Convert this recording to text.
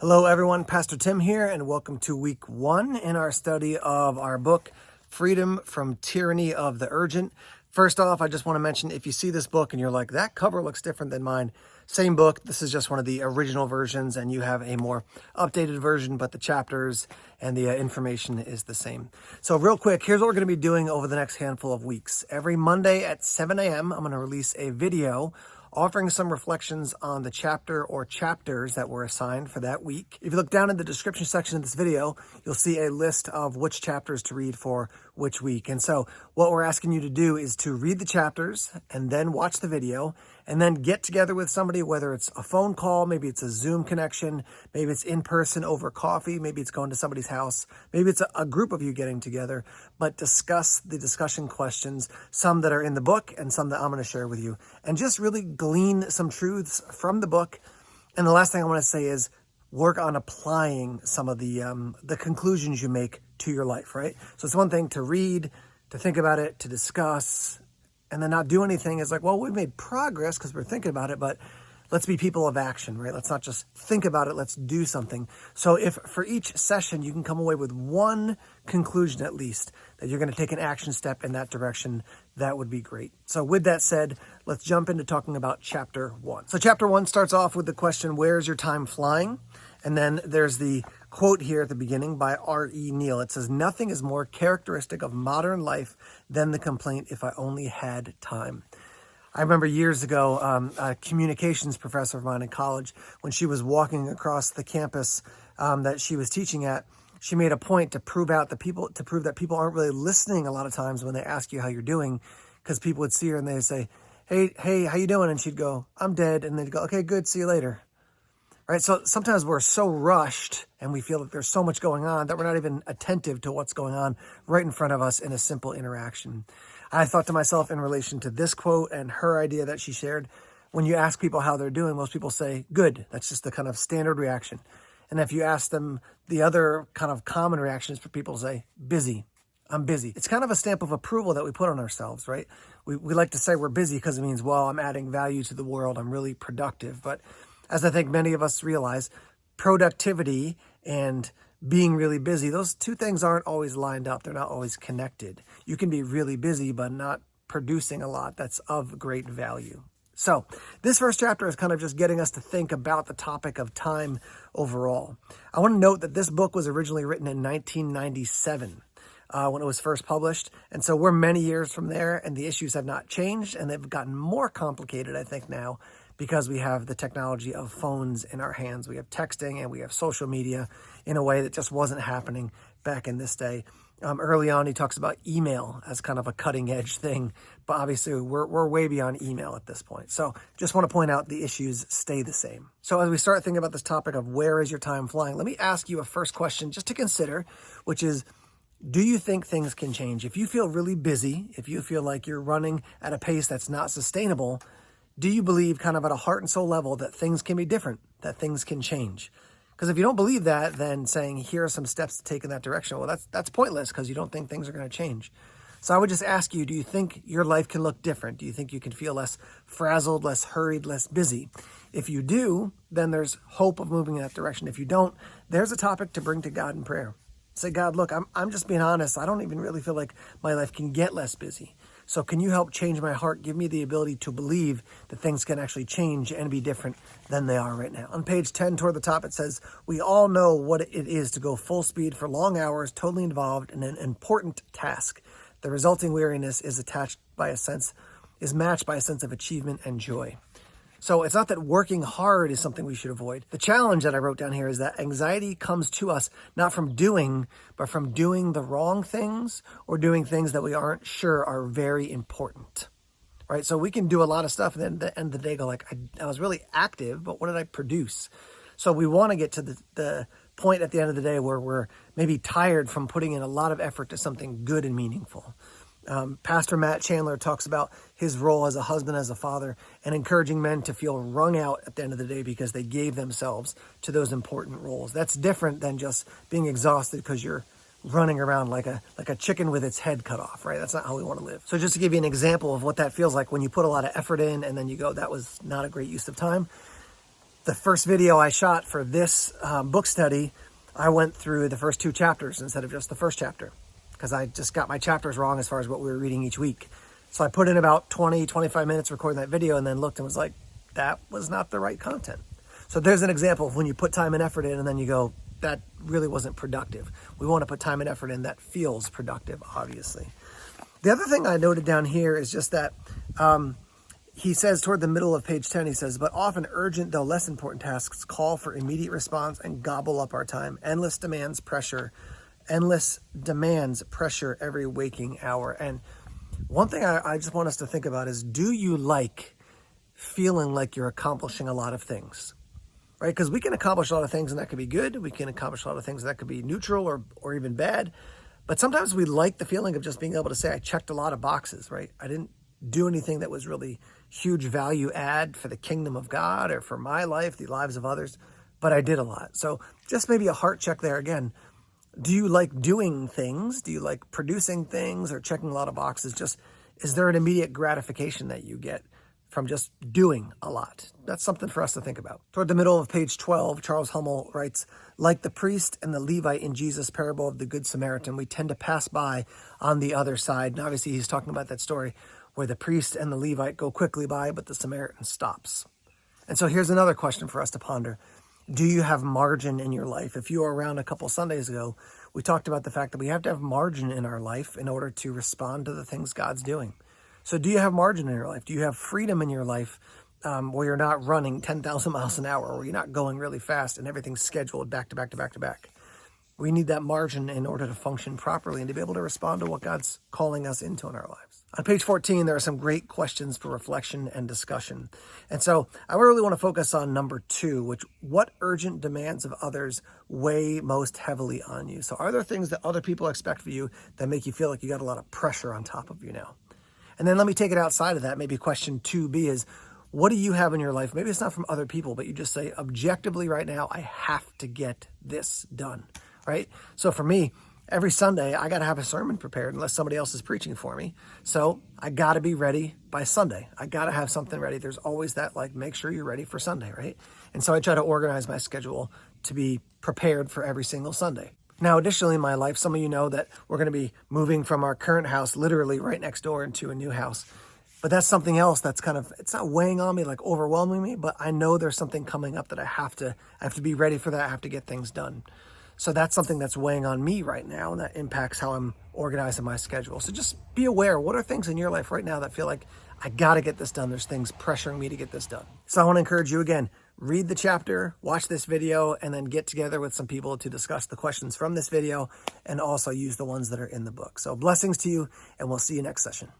Hello everyone, Pastor Tim here, and welcome to week 1 in our study of our book, Freedom from Tyranny of the Urgent. First off, I just want to mention, if you see this book and you're like, that cover looks different than mine, same book. This is just one of the original versions, and you have a more updated version, but the chapters and the information is the same. So real quick, here's what we're going to be doing over the next handful of weeks. Every Monday at 7 a.m., I'm going to release a video offering some reflections on the chapter or chapters that were assigned for that week. If you look down in the description section of this video, you'll see a list of which chapters to read for which week. And so what we're asking you to do is to read the chapters and then watch the video and then get together with somebody, whether it's a phone call, maybe it's a Zoom connection, maybe it's in person over coffee, maybe it's going to somebody's house, maybe it's a group of you getting together, but discuss the discussion questions, some that are in the book and some that I'm going to share with you, and just really glean some truths from the book. And the last thing I want to say is work on applying some of the conclusions you make to your life, right? So it's one thing to read, to think about it, to discuss, and then not do anything. It's like, well, we've made progress because we're thinking about it, but let's be people of action, right? Let's not just think about it, let's do something. So if for each session you can come away with one conclusion at least, that you're going to take an action step in that direction, that would be great. So with that said, let's jump into talking about chapter 1. So chapter 1 starts off with the question, where's your time flying? And then there's the quote here at the beginning by R.E. Neal. It says, nothing is more characteristic of modern life than the complaint, if I only had time. I remember years ago, a communications professor of mine in college, when she was walking across the campus that she was teaching at, she made a point to prove that people aren't really listening a lot of times when they ask you how you're doing, because people would see her and they'd say, hey, how you doing? And she'd go, I'm dead. And they'd go, okay, good, see you later. Right? So sometimes we're so rushed and we feel that there's so much going on that we're not even attentive to what's going on right in front of us in a simple interaction. I thought to myself in relation to this quote and her idea that she shared, when you ask people how they're doing, most people say, good. That's just the kind of standard reaction. And if you ask them, the other kind of common reaction is for people to say, busy. I'm busy. It's kind of a stamp of approval that we put on ourselves, right? We like to say we're busy because it means, well, I'm adding value to the world. I'm really productive. But as I think many of us realize, productivity and being really busy, those two things aren't always lined up. They're not always connected. You can be really busy, but not producing a lot that's of great value. So this first chapter is kind of just getting us to think about the topic of time overall. I want to note that this book was originally written in 1997 when it was first published. And so we're many years from there, and the issues have not changed, and they've gotten more complicated, I think, now, because we have the technology of phones in our hands. We have texting and we have social media in a way that just wasn't happening back in this day. Early on, he talks about email as kind of a cutting edge thing, but obviously we're way beyond email at this point. So just want to point out the issues stay the same. So as we start thinking about this topic of where is your time flying, let me ask you a first question just to consider, which is, do you think things can change? If you feel really busy, if you feel like you're running at a pace that's not sustainable, do you believe kind of at a heart and soul level that things can be different, that things can change? Because if you don't believe that, then saying, here are some steps to take in that direction, well, that's pointless because you don't think things are going to change. So I would just ask you, do you think your life can look different? Do you think you can feel less frazzled, less hurried, less busy? If you do, then there's hope of moving in that direction. If you don't, there's a topic to bring to God in prayer. Say, God, look, I'm just being honest. I don't even really feel like my life can get less busy. So can you help change my heart? Give me the ability to believe that things can actually change and be different than they are right now. On page 10 toward the top, it says, we all know what it is to go full speed for long hours, totally involved in an important task. The resulting weariness is matched by a sense of achievement and joy. So it's not that working hard is something we should avoid. The challenge that I wrote down here is that anxiety comes to us not from doing, but from doing the wrong things or doing things that we aren't sure are very important, right? So we can do a lot of stuff and then at the end of the day go like, I was really active, but what did I produce? So we want to get to the point at the end of the day where we're maybe tired from putting in a lot of effort to something good and meaningful. Pastor Matt Chandler talks about his role as a husband, as a father, and encouraging men to feel wrung out at the end of the day because they gave themselves to those important roles. That's different than just being exhausted because you're running around like a chicken with its head cut off, right? That's not how we want to live. So just to give you an example of what that feels like when you put a lot of effort in and then you go, that was not a great use of time. The first video I shot for this book study, I went through the first 2 chapters instead of just the first chapter, because I just got my chapters wrong as far as what we were reading each week. So I put in about 20, 25 minutes recording that video and then looked and was like, that was not the right content. So there's an example of when you put time and effort in and then you go, that really wasn't productive. We want to put time and effort in that feels productive, obviously. The other thing I noted down here is just that he says toward the middle of page 10, he says, but often urgent though less important tasks call for immediate response and gobble up our time. Endless demands pressure every waking hour. And one thing I just want us to think about is, do you like feeling like you're accomplishing a lot of things? Right? Because we can accomplish a lot of things and that could be good. We can accomplish a lot of things that could be neutral or even bad. But sometimes we like the feeling of just being able to say, I checked a lot of boxes, right? I didn't do anything that was really huge value add for the kingdom of God or for my life, the lives of others, but I did a lot. So just maybe a heart check there again. Do you like doing things? Do you like producing things or checking a lot of boxes? Just, is there an immediate gratification that you get from just doing a lot? That's something for us to think about. Toward the middle of page 12, Charles Hummel writes, like the priest and the Levite in Jesus' parable of the Good Samaritan, we tend to pass by on the other side. And obviously he's talking about that story where the priest and the Levite go quickly by, but the Samaritan stops. And so here's another question for us to ponder. Do you have margin in your life? If you were around a couple Sundays ago, we talked about the fact that we have to have margin in our life in order to respond to the things God's doing. So do you have margin in your life? Do you have freedom in your life where you're not running 10,000 miles an hour, where you're not going really fast and everything's scheduled back to back to back to back? We need that margin in order to function properly and to be able to respond to what God's calling us into in our lives. On page 14, there are some great questions for reflection and discussion. And so I really want to focus on number 2, which, what urgent demands of others weigh most heavily on you? So are there things that other people expect of you that make you feel like you got a lot of pressure on top of you now? And then let me take it outside of that. Maybe question 2B is, what do you have in your life? Maybe it's not from other people, but you just say, objectively right now, I have to get this done, right? So for me, every Sunday, I got to have a sermon prepared unless somebody else is preaching for me. So I got to be ready by Sunday. I got to have something ready. There's always that, like, make sure you're ready for Sunday, right? And so I try to organize my schedule to be prepared for every single Sunday. Now, additionally, in my life, some of you know that we're going to be moving from our current house literally right next door into a new house. But that's something else that's kind of, it's not weighing on me, like overwhelming me, but I know there's something coming up that I have to be ready for that. I have to get things done. So that's something that's weighing on me right now, and that impacts how I'm organizing my schedule. So just be aware, what are things in your life right now that feel like I got to get this done? There's things pressuring me to get this done. So I want to encourage you again, read the chapter, watch this video, and then get together with some people to discuss the questions from this video and also use the ones that are in the book. So blessings to you, and we'll see you next session.